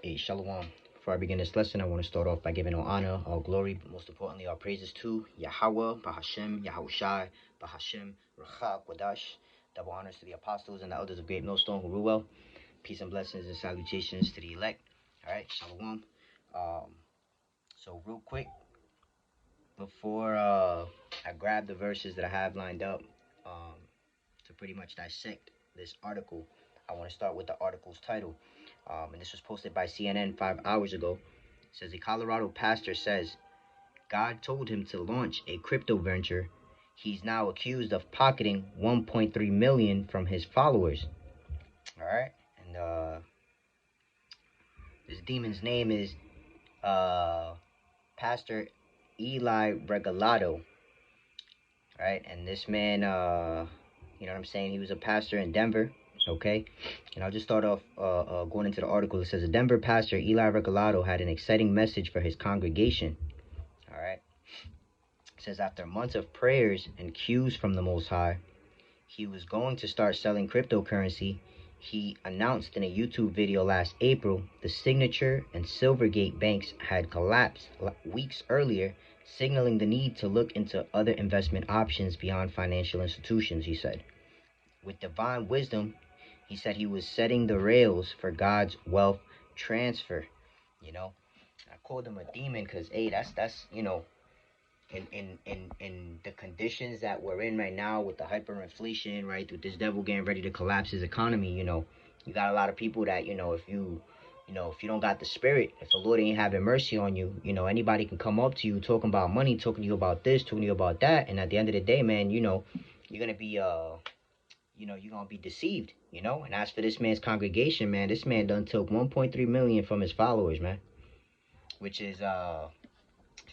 Hey, Shalom. Before I begin this lesson, I want to start off by giving all honor, all glory, but most importantly, all praises to Yahweh, Bahashem, Yahushai, Bahashem, Racha, Quadash. Double honors to the apostles and the elders of Great Millstone who rule well. Peace and blessings and salutations to the elect. All right, Shalom. So real quick, before I grab the verses that I have lined up to pretty much dissect this article, I want to start with the article's title. And this was posted by CNN 5 hours ago. It says, a Colorado pastor says God told him to launch a crypto venture. He's now accused of pocketing 1.3 million from his followers. All right. And this demon's name is Pastor Eli Regalado. All right. And this man, you know what I'm saying? He was a pastor in Denver. Okay, and I'll just start off going into the article. It says, a Denver pastor, Eli Regalado, had an exciting message for his congregation. All right. It says, after months of prayers and cues from the Most High, he was going to start selling cryptocurrency. He announced in a YouTube video last April the Signature and Silvergate banks had collapsed weeks earlier, signaling the need to look into other investment options beyond financial institutions, he said. With divine wisdom, he said he was setting the rails for God's wealth transfer. You know, I called him a demon because, hey, that's you know, in the conditions that we're in right now with the hyperinflation, right, with this devil getting ready to collapse his economy, you know, you got a lot of people that, you know, if you don't got the spirit, if the Lord ain't having mercy on you, you know, anybody can come up to you talking about money, talking to you about this, talking to you about that, and at the end of the day, man, you know, you're gonna be you know, you're gonna be deceived, you know. And as for this man's congregation, man, this man done took 1.3 million from his followers, man, which is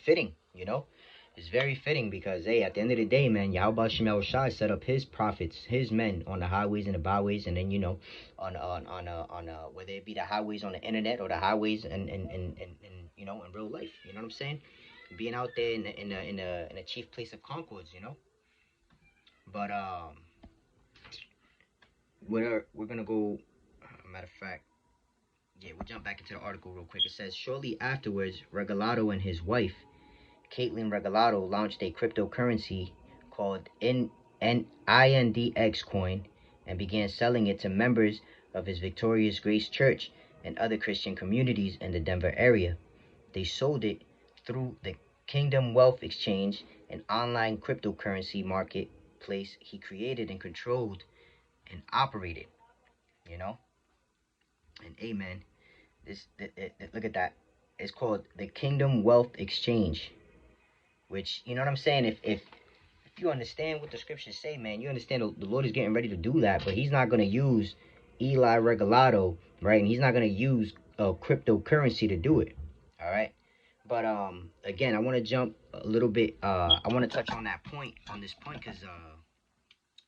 fitting, you know. It's very fitting because, hey, at the end of the day, man, Yahweh Shem Shai set up his prophets, his men on the highways and the byways, and then, you know, on whether it be the highways on the internet or the highways and you know, in real life, you know what I'm saying? Being out there in a chief place of concords, you know. But we're gonna go. Matter of fact, yeah, we'll jump back into the article real quick. It says, shortly afterwards, Regalado and his wife, Caitlin Regalado, launched a cryptocurrency called INDX coin and began selling it to members of his Victorious Grace Church and other Christian communities in the Denver area. They sold it through the Kingdom Wealth Exchange, an online cryptocurrency marketplace he created and controlled and operated, you know. And amen. Look at that. It's called the Kingdom Wealth Exchange, which, you know what I'm saying? If you understand what the scriptures say, man, you understand the Lord is getting ready to do that, but he's not going to use Eli Regalado, right? And he's not going to use cryptocurrency to do it. All right. But again, I want to jump a little bit. I want to touch on this point, because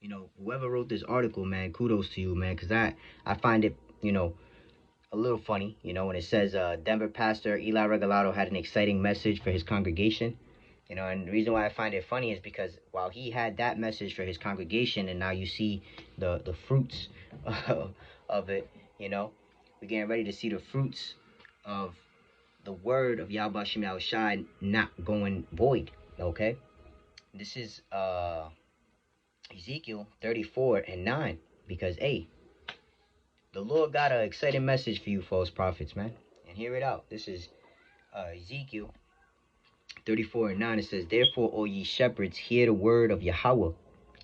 you know, whoever wrote this article, man, kudos to you, man, because I find it, you know, a little funny, you know, when it says Denver pastor Eli Regalado had an exciting message for his congregation. You know, and the reason why I find it funny is because while he had that message for his congregation, and now you see the fruits of it, you know, we're getting ready to see the fruits of the word of Yahweh Shem Yahushai not going void. Okay, this is Ezekiel 34:9, because hey, the Lord got an exciting message for you false prophets, man. And hear it out. This is Ezekiel 34:9. It says, therefore, O ye shepherds, hear the word of Yahweh.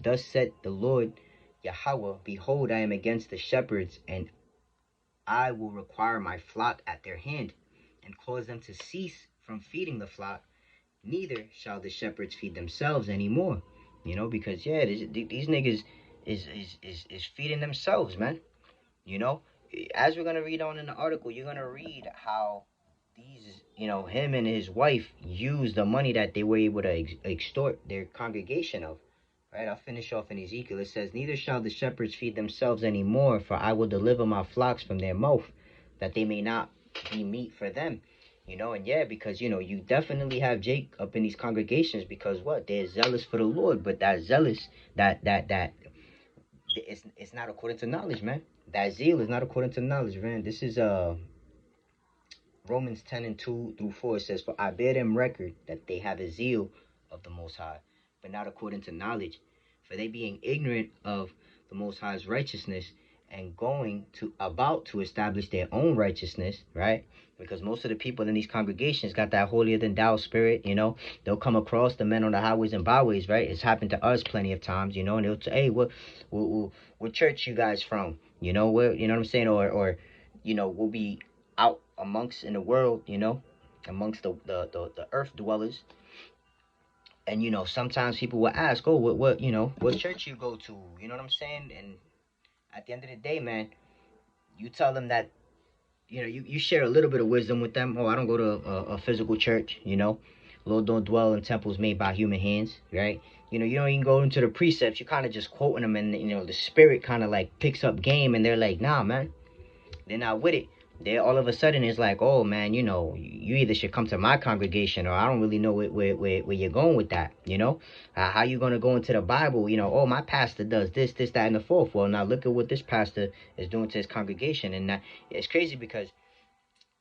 Thus said the Lord Yahweh, behold, I am against the shepherds, and I will require my flock at their hand, and cause them to cease from feeding the flock. Neither shall the shepherds feed themselves anymore. You know, because yeah, these niggas is feeding themselves, man. You know, as we're gonna read on in the article, you're gonna read how these, you know, him and his wife used the money that they were able to extort their congregation of. Right, I'll finish off in Ezekiel. It says, neither shall the shepherds feed themselves anymore, for I will deliver my flocks from their mouth, that they may not be meat for them. You know, and yeah, because, you know, you definitely have Jake up in these congregations, because what? They're zealous for the Lord, but that zealous, that it's not according to knowledge, man. That zeal is not according to knowledge, man. This is Romans 10 and 2 through 4 says, "For I bear them record that they have a zeal of the Most High, but not according to knowledge. For they being ignorant of the Most High's righteousness, and going to about to establish their own righteousness," right? Because most of the people in these congregations got that holier than thou spirit, you know. They'll come across the men on the highways and byways, right? It's happened to us plenty of times, you know, and they'll say, "Hey, what church you guys from? You know, where, you know what I'm saying? Or you know, we'll be out amongst in the world, you know, amongst the earth dwellers. And you know, sometimes people will ask, "Oh, what you know, what church you go to?" You know what I'm saying? And at the end of the day, man, you tell them that, you know, you share a little bit of wisdom with them. "Oh, I don't go to a physical church, you know. Lord don't dwell in temples made by human hands," right? You know, you don't even go into the precepts. You kind of just quoting them, and you know, the spirit kind of like picks up game, and they're like, "Nah, man, they're not with it." They all of a sudden it's like, "Oh man, you know, you either should come to my congregation, or I don't really know where you're going with that, you know. How you gonna go into the Bible, you know? Oh, my pastor does this, that, and the fourth. Well, now look at what this pastor is doing to his congregation." And it's crazy because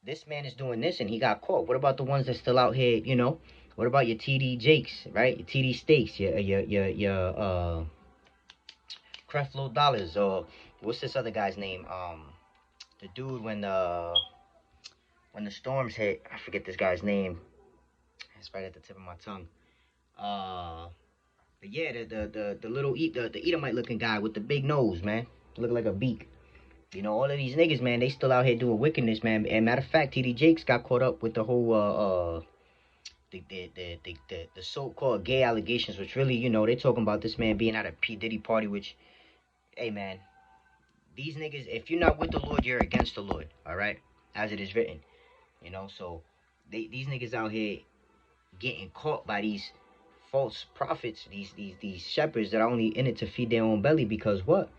this man is doing this and he got caught. What about the ones that's still out here, you know? What about your TD Jakes, right? Your TD Stakes, your Creflo Dollars, or what's this other guy's name? The dude when the storms hit, I forget this guy's name. It's right at the tip of my tongue. But yeah, the little the Edomite looking guy with the big nose, man, looking like a beak. You know, all of these niggas, man, they still out here doing wickedness, man. And matter of fact, TD Jakes got caught up with the whole the so-called gay allegations, which really, you know, they talking about this man being at a P Diddy party. Which, hey, man, these niggas, if you're not with the Lord, you're against the Lord. All right, as it is written. You know, so these niggas out here getting caught by these false prophets, these shepherds that are only in it to feed their own belly. Because what?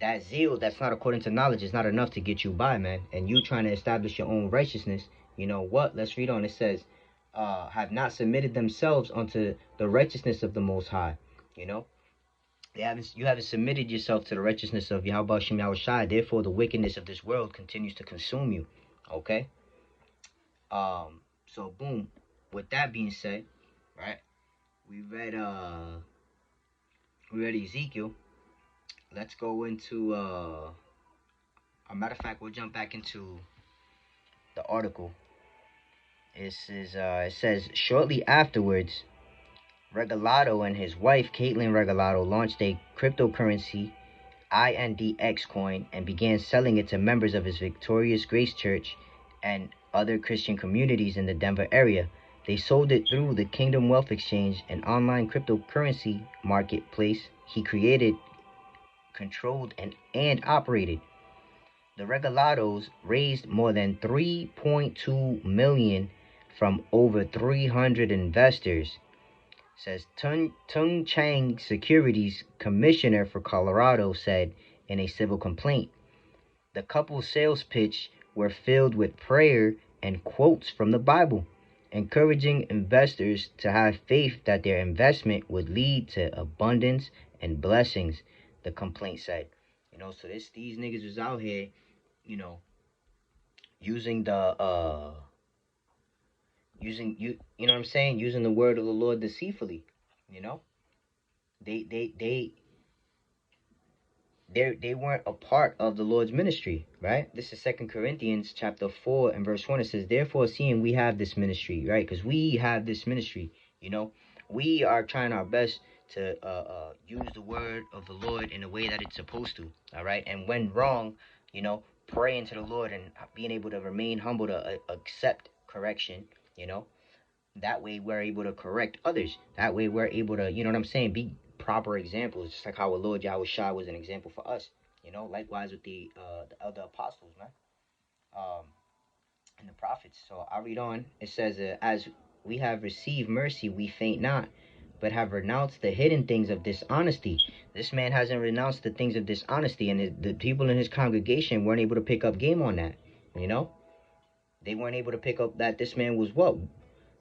That zeal that's not according to knowledge is not enough to get you by, man. And you trying to establish your own righteousness. You know what? Let's read on. It says, have not submitted themselves unto the righteousness of the Most High. You know, you haven't submitted yourself to the righteousness of Yahweh Shem Yahushai. Therefore, the wickedness of this world continues to consume you. Okay. So boom. With that being said, right? We read Ezekiel. Let's go into a matter of fact, we'll jump back into the article. It says shortly afterwards, Regalado and his wife Caitlin Regalado launched a cryptocurrency INDX coin and began selling it to members of his Victorious Grace Church and other Christian communities in the Denver area. They sold it through the Kingdom Wealth Exchange, an online cryptocurrency marketplace he created, controlled, and operated. The Regalados raised more than $3.2 million from over 300 investors, says Tung Chang Securities Commissioner for Colorado said in a civil complaint. The couple's sales pitch were filled with prayer and quotes from the Bible, encouraging investors to have faith that their investment would lead to abundance and blessings, the complaint said. You know, so these niggas was out here, you know, using you know what I'm saying, using the word of the Lord deceitfully. You know, they they they they weren't a part of the Lord's ministry, right? This is 2 Corinthians chapter 4 and verse 1. It says, "Therefore, seeing we have this ministry," right? Because we have this ministry, you know, we are trying our best to use the word of the Lord in a way that it's supposed to, all right? And when wrong, you know, praying to the Lord and being able to remain humble to accept correction, you know, that way we're able to correct others. That way we're able to, you know what I'm saying, be proper examples, just like how our Lord Yahweh Shai was an example for us. You know, likewise with the elder apostles, man, um, and the prophets. So I'll read on. It says, as we have received mercy, we faint not, but have renounced the hidden things of dishonesty. This man hasn't renounced the things of dishonesty, and the people in his congregation weren't able to pick up game on that. You know, they weren't able to pick up that this man was what?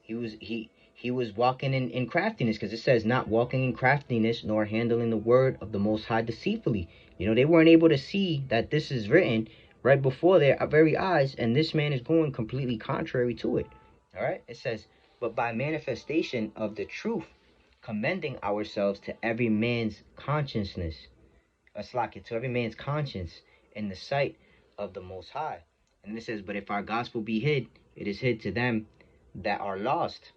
He was walking in craftiness, because it says not walking in craftiness nor handling the word of the Most High deceitfully. You know, they weren't able to see that this is written right before their very eyes, and this man is going completely contrary to it. All right, it says, but by manifestation of the truth, commending ourselves to every man's consciousness, to every man's conscience in the sight of the Most High. And it says, but if our gospel be hid, it is hid to them that are lost,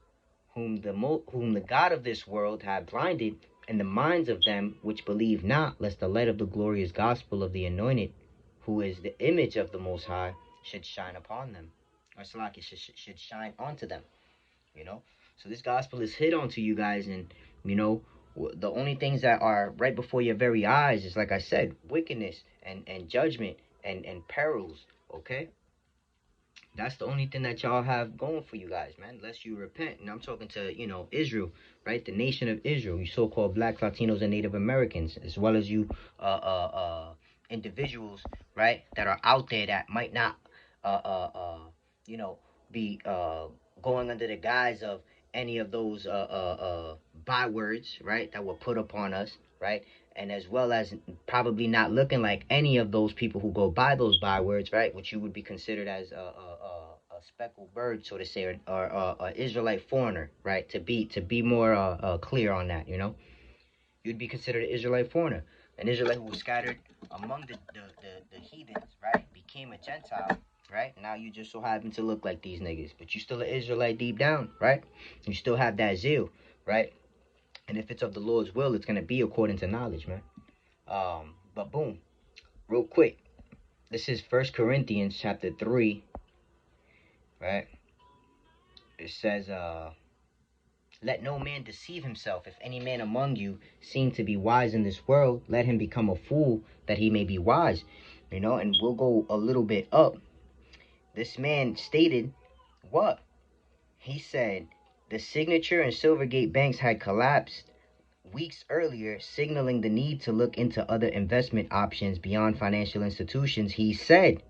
whom the God of this world hath blinded, in the minds of them which believe not, lest the light of the glorious gospel of the anointed, who is the image of the Most High, should shine upon them. Or should shine onto them. So this gospel is hid onto you guys, and the only things that are right before your very eyes is, like I said, wickedness and judgment and perils. Okay, that's the only thing that y'all have going for you guys, man, unless you repent. And I'm talking to Israel, right? The nation of Israel, you so-called blacks, Latinos, and Native Americans, as well as you individuals, right, that are out there that might not be going under the guise of any of those bywords, right, that were put upon us, right? And as well as probably not looking like any of those people who go by those bywords, right, which you would be considered as a speckled bird, so to say, or a Israelite foreigner, right? To be more clear on that, you'd be considered an Israelite foreigner, an Israelite who was scattered among the heathens, right? Became a Gentile, right? Now you just so happen to look like these niggas, but you still an Israelite deep down, right? You still have that zeal, right? And if it's of the Lord's will, it's gonna be according to knowledge, man. But boom, real quick, this is 1 Corinthians chapter 3, right? It says, let no man deceive himself. If any man among you seem to be wise in this world, let him become a fool that he may be wise. And we'll go a little bit up. This man stated what? He said the Signature and Silvergate banks had collapsed weeks earlier, signaling the need to look into other investment options beyond financial institutions. He said,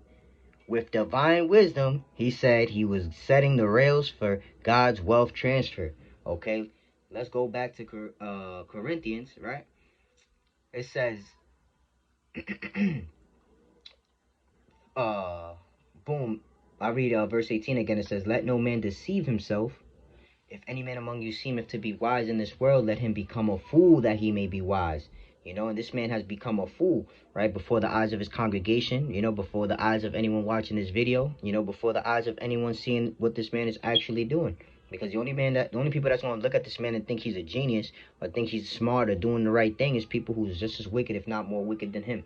with divine wisdom, he said he was setting the rails for God's wealth transfer. Okay, let's go back to Corinthians, right? It says, boom, I read verse 18 again. It says, let no man deceive himself. If any man among you seemeth to be wise in this world, let him become a fool that he may be wise. And this man has become a fool, right, before the eyes of his congregation, before the eyes of anyone watching this video, before the eyes of anyone seeing what this man is actually doing. Because the only people that's going to look at this man and think he's a genius or think he's smart or doing the right thing is people who's just as wicked, if not more wicked than him.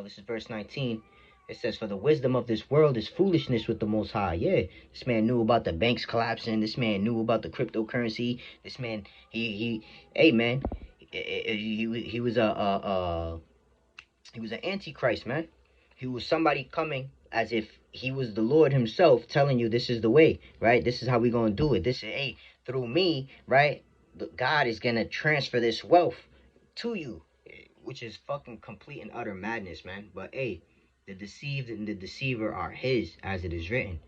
This is verse 19. It says, for the wisdom of this world is foolishness with the Most High. Yeah, this man knew about the banks collapsing. This man knew about the cryptocurrency. This man, hey man, he was an antichrist, man. He was somebody coming as if he was the Lord himself, telling you this is the way, right? This is how we gonna do it. This is, hey, through me, right? God is gonna transfer this wealth to you, which is fucking complete and utter madness, man. But hey, the deceived and the deceiver are his, as it is written,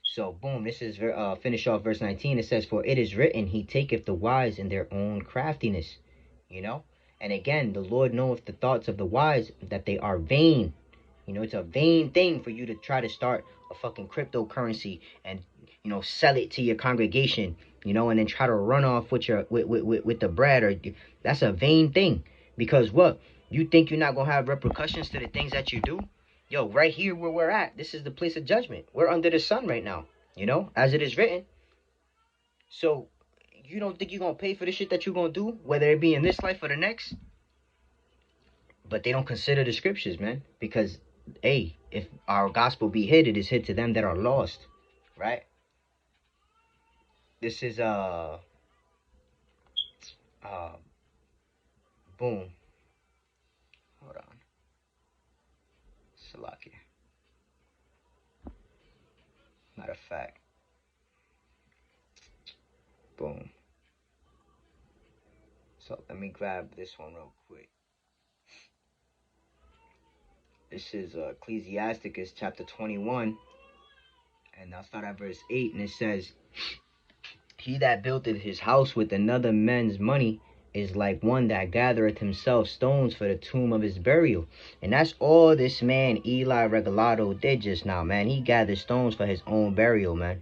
So boom, this is finish off verse 19. It says, for it is written, he taketh the wise in their own craftiness, And again, the Lord knoweth the thoughts of the wise, that they are vain. It's a vain thing for you to try to start a fucking cryptocurrency and, sell it to your congregation, and then try to run off with with the bread. Or that's a vain thing. Because what? You think you're not going to have repercussions to the things that you do? Yo, right here where we're at, this is the place of judgment. We're under the sun right now, as it is written. So you don't think you're going to pay for the shit that you're going to do, whether it be in this life or the next? But they don't consider the scriptures, man. Because, hey, if our gospel be hid, it is hid to them that are lost, right? This is, boom. Hold on. Salakia. Matter of fact. Boom. So let me grab this one real quick. This is Ecclesiasticus chapter 21. And I'll start at verse 8. And it says, he that buildeth his house with another man's money is like one that gathereth himself stones for the tomb of his burial. And that's all this man Eli Regalado did just now, man. He gathered stones for his own burial, man.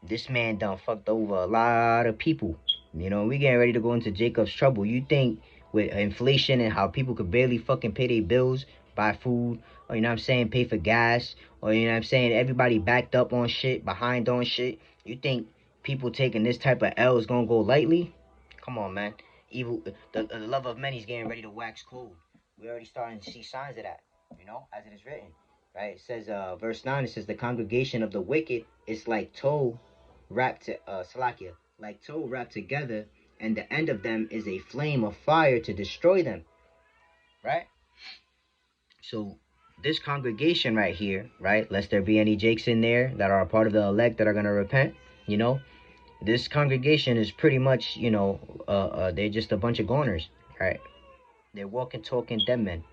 This man done fucked over a lot of people. You know, we getting ready to go into Jacob's trouble. You think with inflation and how people could barely fucking pay their bills, buy food, or you know what I'm saying, pay for gas, or you know what I'm saying, everybody backed up on shit, behind on shit. You think people taking this type of L is gonna go lightly? Come on, man. Evil, the love of many is getting ready to wax cold. We already starting to see signs of that, you know, as it is written. Right? It says, verse 9, it says, the congregation of the wicked is like tow wrapped to Salakia, like tow wrapped together, and the end of them is a flame of fire to destroy them. Right? So this congregation right here, right? Lest there be any Jakes in there that are a part of the elect that are gonna repent, you know, this congregation is pretty much, you know, they're just a bunch of goners, right? They're walking, talking dead men.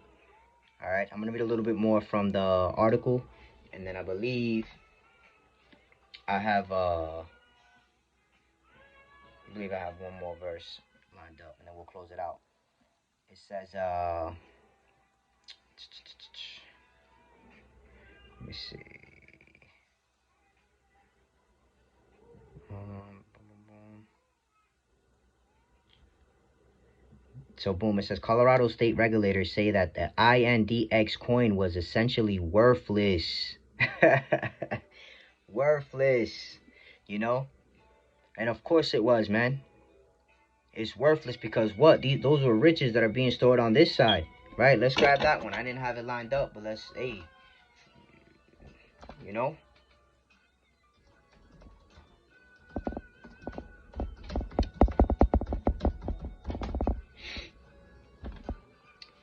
All right, I'm gonna read a little bit more from the article, and then I believe I have one more verse lined up, and then we'll close it out. It says, let me see. So boom, it says Colorado state regulators say that the INDX coin was essentially worthless. Worthless, you know? And of course it was, man. It's worthless because what? Those were riches that are being stored on this side, right? Let's grab that one. I didn't have it lined up, but let's, hey, you know?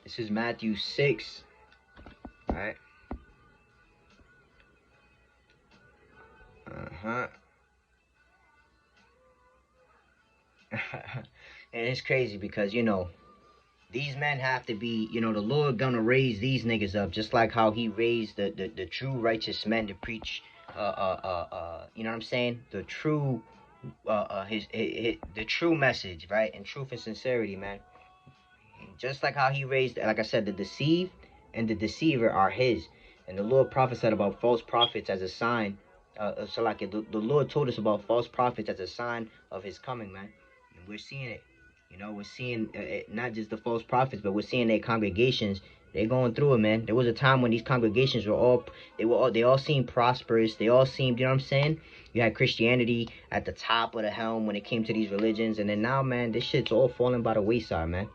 This is Matthew 6, right? Uh-huh. And it's crazy because, you know, these men have to be, you know, the Lord gonna raise these niggas up just like how he raised the true righteous men to preach, you know what I'm saying? The true, the true message, right? And truth and sincerity, man. Just like how he raised, like I said, the deceived and the deceiver are his. And the Lord prophesied about false prophets as a sign. So like the Lord told us about false prophets as a sign of his coming, man. And we're seeing it. You know, we're seeing not just the false prophets, but we're seeing their congregations. They're going through it, man. There was a time when these congregations they all seemed prosperous. They all seemed, you know what I'm saying? You had Christianity at the top of the helm when it came to these religions. And then now, man, this shit's all falling by the wayside, man.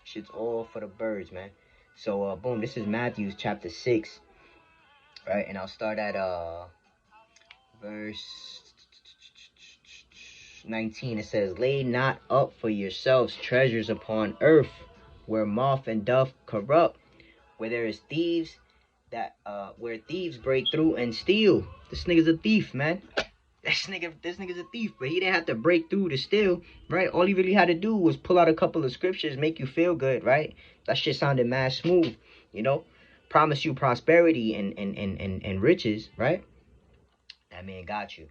Shit's all for the birds, man. So, boom, this is Matthew chapter 6, right? And I'll start at verse 19. It says, lay not up for yourselves treasures upon earth, where moth and doth corrupt, where there is thieves where thieves break through and steal. This nigga's a thief, man. This nigga's a thief, but he didn't have to break through to steal, right? All he really had to do was pull out a couple of scriptures, make you feel good, right? That shit sounded mad smooth, you know? Promise you prosperity and riches, right? That man got you.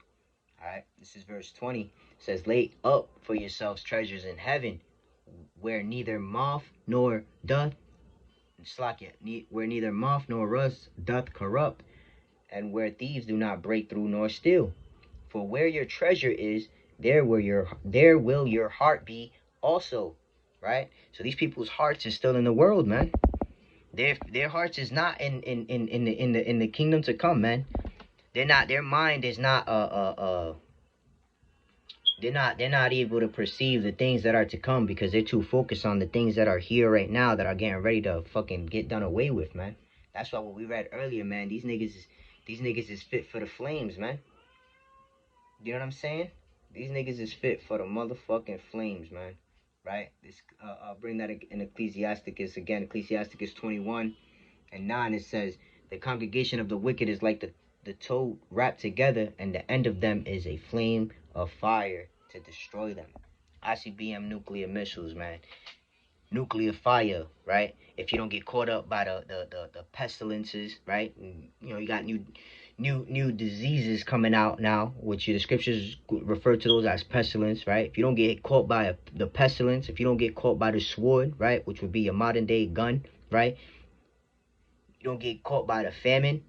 All right, this is verse 20. It says, lay up for yourselves treasures in heaven, where neither moth nor doth, where neither moth nor rust doth corrupt, and where thieves do not break through nor steal. For where your treasure is, there will your heart be also. Right? So these people's hearts is still in the world, man. Their hearts is not in the kingdom to come, man. Their mind is not they're not able to perceive the things that are to come because they're too focused on the things that are here right now that are getting ready to fucking get done away with, man. That's why what we read earlier, man, these niggas is fit for the flames, man. You know what I'm saying? These niggas is fit for the motherfucking flames, man. Right? This I'll bring that in Ecclesiasticus again. Ecclesiasticus 21 and 9. It says, the congregation of the wicked is like the tow wrapped together, and the end of them is a flame of fire to destroy them. ICBM nuclear missiles, man. Nuclear fire, right? If you don't get caught up by the pestilences, right? And, you know, you got new diseases coming out now, which the scriptures refer to those as pestilence, right? If you don't get caught by the pestilence, if you don't get caught by the sword, right, which would be a modern day gun, right? You don't get caught by the famine.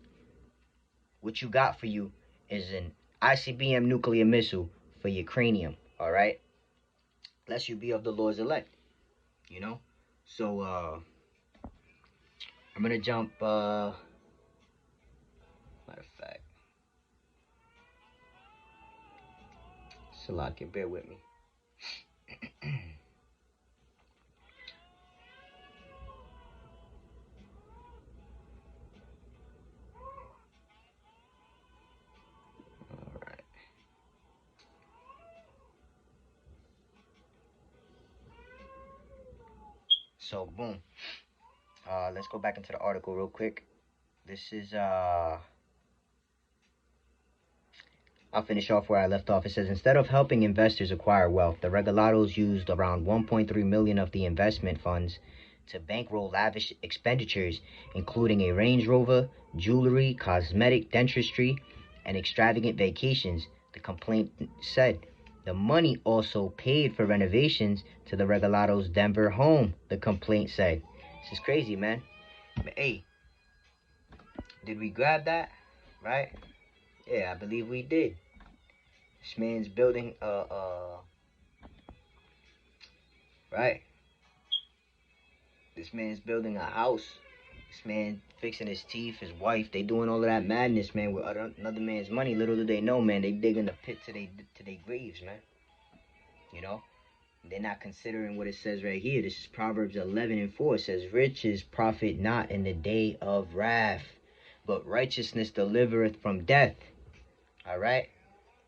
What you got for you is an ICBM nuclear missile for your cranium, all right? Lest you be of the Lord's elect, you know? So, I'm gonna jump, matter of fact, Salakia, bear with me. All right. So, boom. Let's go back into the article real quick. This is, I'll finish off where I left off. It says, instead of helping investors acquire wealth, the regulados used around 1.3 million of the investment funds to bankroll lavish expenditures, including a Range Rover, jewelry, cosmetic, dentistry, and extravagant vacations. The complaint said the money also paid for renovations to the regulados' Denver home. The complaint said, this is crazy, man. But hey, did we grab that? Right? Yeah, I believe we did. This man's building right? This man's building a house. This man fixing his teeth, his wife, they doing all of that madness, man, with another man's money. Little do they know, man, they digging the pit to their graves, man. You know? They're not considering what it says right here. This is Proverbs 11:4. It says, riches profit not in the day of wrath, but righteousness delivereth from death. All right?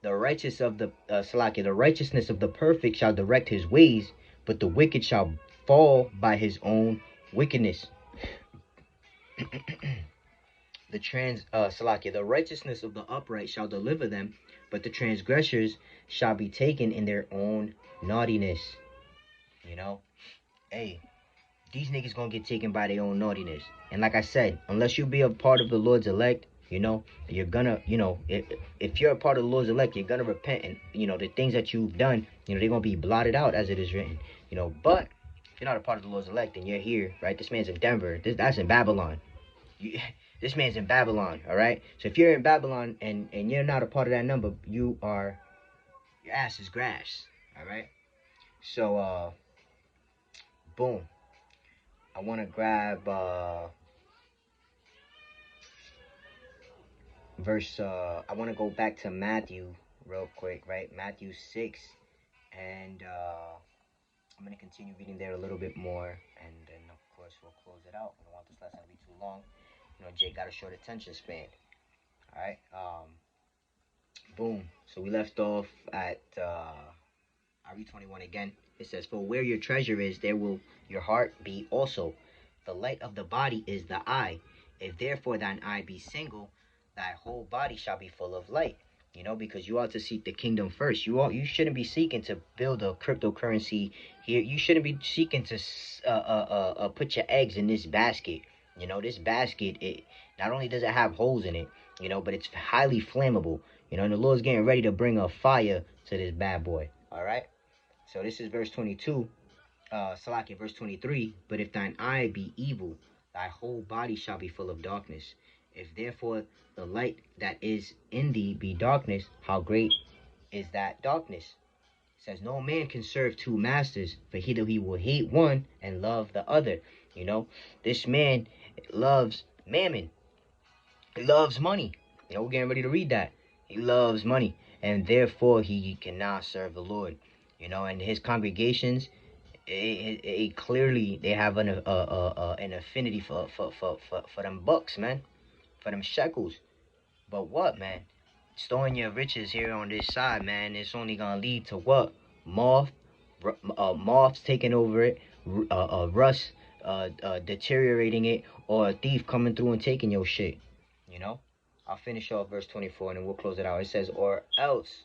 The righteous of the the righteousness of the perfect shall direct his ways, but the wicked shall fall by his own wickedness. The righteousness of the upright shall deliver them, but the transgressors shall be taken in their own naughtiness. You know, hey, these niggas gonna get taken by their own naughtiness. And like I said, unless you be a part of the Lord's elect, you know, you're gonna, you know, if you're a part of the Lord's elect, you're gonna repent, and you know the things that you've done, you know, they're gonna be blotted out as it is written, you know. But if you're not a part of the Lord's elect, and you're here, right? This man's in Denver. That's in Babylon. This man's in Babylon, all right. So if you're in Babylon and you're not a part of that number, your ass is grass, all right. So boom. I want to grab verse. I want to go back to Matthew real quick, right? Matthew 6, and I'm gonna continue reading there a little bit more, and then of course we'll close it out. I don't want this lesson to be too long. You know, Jake got a short attention span. All right. Boom. So we left off at I read 21 again. It says, for where your treasure is, there will your heart be also. The light of the body is the eye. If therefore thine eye be single, thy whole body shall be full of light. You know, because you ought to seek the kingdom first. You shouldn't be seeking to build a cryptocurrency here. You shouldn't be seeking to put your eggs in this basket. You know, this basket, it not only does it have holes in it, you know, but it's highly flammable. You know, and the Lord's getting ready to bring a fire to this bad boy. All right. So this is verse 22. Salakia, verse 23. But if thine eye be evil, thy whole body shall be full of darkness. If therefore the light that is in thee be darkness, how great is that darkness? It says, no man can serve two masters, for either he will hate one and love the other. You know, this man loves mammon. He loves money. You know, we're getting ready to read that. He loves money, and therefore he cannot serve the Lord. You know, and his congregations, clearly they have an affinity for them bucks, man, for them shekels. But what, man? Storing your riches here on this side, man, it's only gonna lead to what? Moths taking over it, rust deteriorating it, or a thief coming through and taking your shit. You know? I'll finish off verse 24 and then we'll close it out. It says, or else,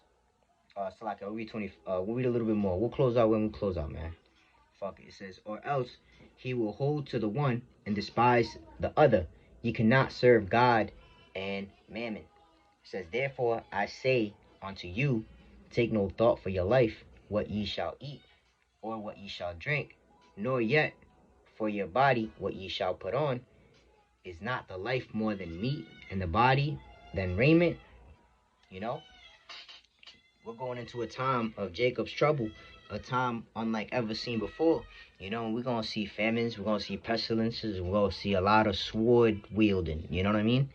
Salaki, I'll read 20. We'll read a little bit more. We'll close out when we close out, man. Fuck it. It says, or else he will hold to the one and despise the other. Ye cannot serve God and mammon. says, therefore I say unto you, take no thought for your life, what ye shall eat, or what ye shall drink, nor yet for your body what ye shall put on. Is not the life more than meat, and the body than raiment? You know, we're going into a time of Jacob's trouble, a time unlike ever seen before. You know, we're going to see famines, we're going to see pestilences, we're going to see a lot of sword wielding, you know what I mean?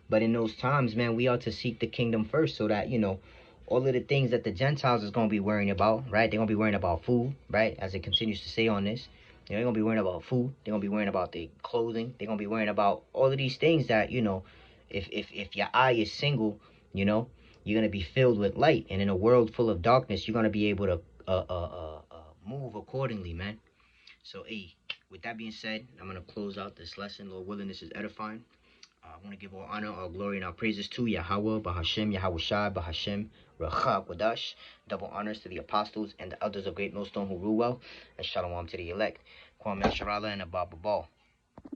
But in those times, man, we ought to seek the kingdom first so that, you know, all of the things that the Gentiles is going to be worrying about, right? They're going to be worrying about food, right? As it continues to say on this. You know, they're going to be worrying about food. They're going to be worrying about their clothing. They're going to be worrying about all of these things that, you know, if your eye is single, you know, you're going to be filled with light. And in a world full of darkness, you're going to be able to move accordingly, man. So, hey, with that being said, I'm going to close out this lesson. Lord willing, this is edifying. I want to give all honor, all glory, and all praises to Yahweh, Bahashem, Yahweh Shai, Bahashem, Racha, Wadash. Double honors to the apostles and the elders of Great Millstone who rule well, and shalom to the elect. Kwame Sharala and Abba Ball.